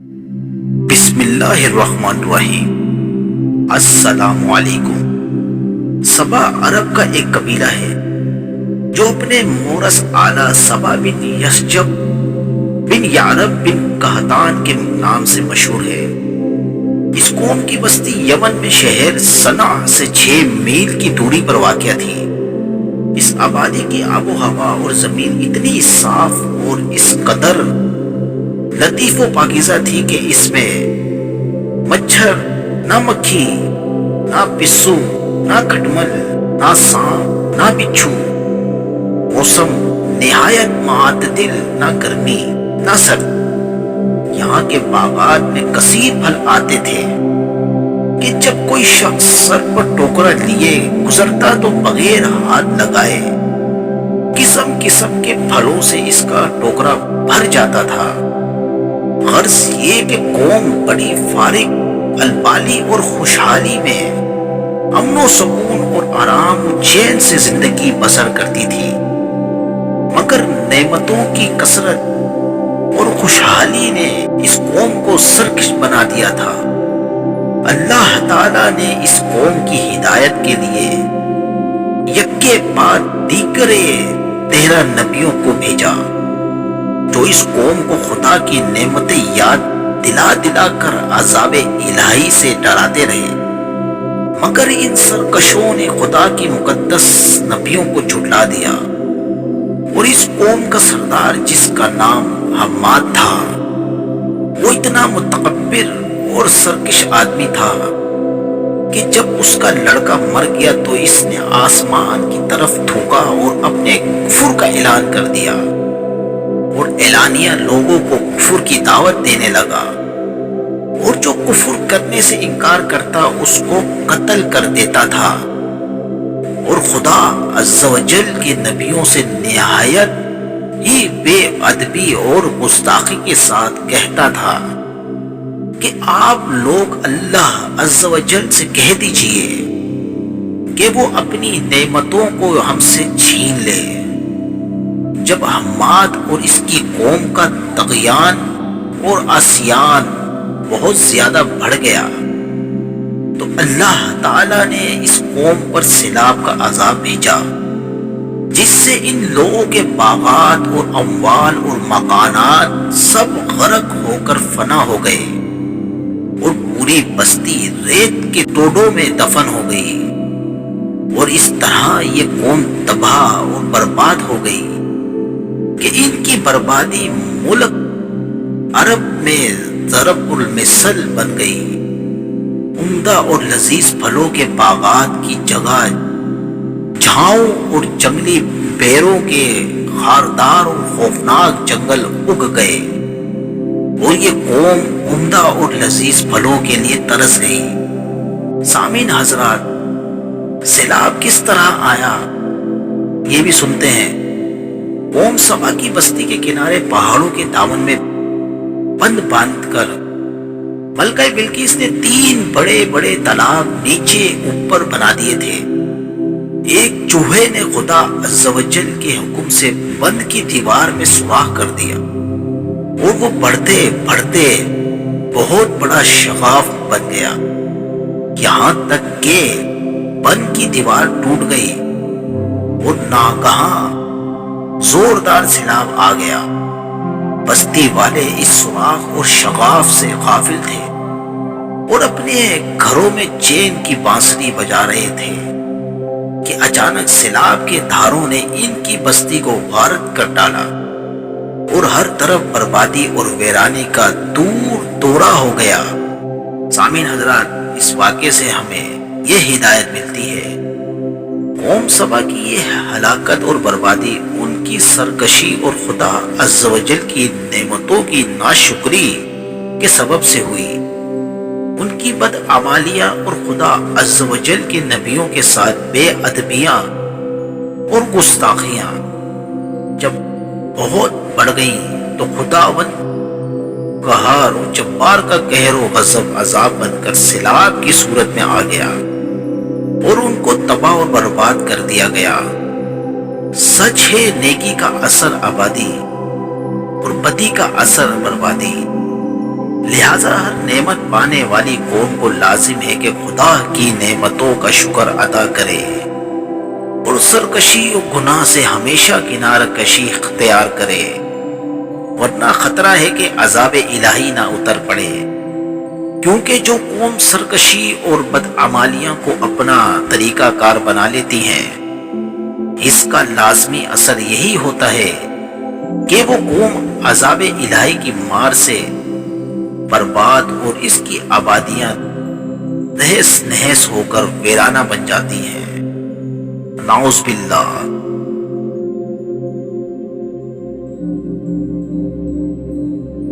بسم اللہ الرحمن الرحیم۔ السلام علیکم۔ سبا عرب کا ایک قبیلہ ہے جو اپنے مورث آلہ سبا بن یسجب بن یعرب بن قحطان کے نام سے مشہور ہے۔ اس قوم کی بستی یمن میں شہر صنع سے 6 میل کی دوری پر واقع تھی۔ اس آبادی کی آب و ہوا اور زمین اتنی صاف اور اس قدر لطیف و پاکیزہ تھی کہ اس میں مچھر، نہ مکھی، نہ پسو، نہ کھٹمل، نہ سانپ، نہ بچھو۔ موسم نہایت معتدل، نہ گرمی نہ سرد۔ یہاں کے باغات میں کثیر پھل آتے تھے کہ جب کوئی شخص سر پر ٹوکرا لیے گزرتا تو بغیر ہاتھ لگائے قسم قسم کے پھلوں سے اس کا ٹوکرا بھر جاتا تھا۔ غرض یہ کہ قوم بڑی فارغ البالی اور خوشحالی میں امن و سکون اور آرام و چین سے زندگی بسر کرتی تھی، مگر نعمتوں کی کثرت اور خوشحالی نے اس قوم کو سرکش بنا دیا تھا۔ اللہ تعالیٰ نے اس قوم کی ہدایت کے لیے یکے بعد دیگرے 13 نبیوں کو بھیجا جو اس قوم کو خدا کی نعمتیں یاد دلا دلا کر عذاب الہی سے ڈراتے رہے، مگر ان سرکشوں نے خدا کی مقدس نبیوں کو جھٹلا دیا، اور اس قوم کا سردار جس کا نام حماد تھا وہ اتنا متکبر اور سرکش آدمی تھا کہ جب اس کا لڑکا مر گیا تو اس نے آسمان کی طرف تھوکا اور اپنے کفر کا اعلان کر دیا، اور اعلانیہ لوگوں کو کفر کی دعوت دینے لگا، اور جو کفر کرنے سے انکار کرتا اس کو قتل کر دیتا تھا، اور خدا عز و جل کے نبیوں سے نہایت ہی بے ادبی اور گستاخی کے ساتھ کہتا تھا کہ آپ لوگ اللہ عز و جل سے کہہ دیجئے کہ وہ اپنی نعمتوں کو ہم سے چھین لے۔ جب حماد اور اس کی قوم کا طغیان اور عصیان بہت زیادہ بڑھ گیا تو اللہ تعالیٰ نے اس قوم پر سیلاب کا عذاب بھیجا، جس سے ان لوگوں کے باغات اور اموال اور مکانات سب غرق ہو کر فنا ہو گئے، اور پوری بستی ریت کے ٹوڈوں میں دفن ہو گئی، اور اس طرح یہ قوم تباہ اور برباد ہو گئی کہ ان کی بربادی ملک عرب میں ضرب المثل بن گئی۔ عمدہ اور لذیذ پھلوں کے باغات کی جگہ جھاؤں اور جنگلی بیروں کے خاردار اور خوفناک جنگل اگ گئے، اور یہ قوم عمدہ اور لذیذ پھلوں کے لیے ترس گئی۔ سامعین حضرات، سیلاب کس طرح آیا یہ بھی سنتے ہیں۔ قوم سبا کی بستی کے کنارے پہاڑوں کے دامن میں بند باندھ کر ملکہ بلقیس نے 3 بڑے بڑے تالاب نیچے اوپر بنا دیے تھے۔ ایک چوہے نے خدا عز و جل کے حکم سے بند کی دیوار میں سوراخ کر دیا، اور وہ بڑھتے بڑھتے بہت بڑا شگاف بن گیا، یہاں تک کہ بند کی دیوار ٹوٹ گئی، اور ناگہاں زوردار سیلاب آ گیا۔ بستی والے اس سوراخ اور شگاف سے غافل تھے اور اپنے گھروں میں چین کی بانسری بجا رہے تھے کہ اچانک سیلاب کے دھاروں نے ان کی بستی کو غارت کر ڈالا، اور ہر طرف بربادی اور ویرانی کا دور دورہ ہو گیا۔ سامعین حضرات، اس واقعے سے ہمیں یہ ہدایت ملتی ہے، قوم سبا کی یہ ہلاکت اور بربادی ان کی سرکشی اور خدا عز و جل کی نعمتوں کی ناشکری کے سبب سے ہوئی۔ ان کی بدعمالیاں اور خدا عز و جل کے نبیوں کے ساتھ بے ادبیاں اور گستاخیاں جب بہت بڑھ گئیں تو خداوند قہار و جبار کا قہر و غضب عذاب بن کر سیلاب کی صورت میں آ گیا، اور ان کو تباہ و برباد کر دیا گیا۔ سچ ہے، نیکی کا اثر آبادی اور بدی کا اثر بربادی، لہذا ہر نعمت پانے والی قوم کو لازم ہے کہ خدا کی نعمتوں کا شکر ادا کرے اور سرکشی و گناہ سے ہمیشہ کنارہ کشی اختیار کرے، ورنہ خطرہ ہے کہ عذاب الہی نہ اتر پڑے، کیونکہ جو قوم سرکشی اور بدعمالیاں کو اپنا طریقہ کار بنا لیتی ہیں، اس کا لازمی اثر یہی ہوتا ہے کہ وہ قوم عذاب الہی کی مار سے برباد اور اس کی آبادیاں تہس نہس ہو کر ویرانہ بن جاتی ہیں۔ نعوذ باللہ۔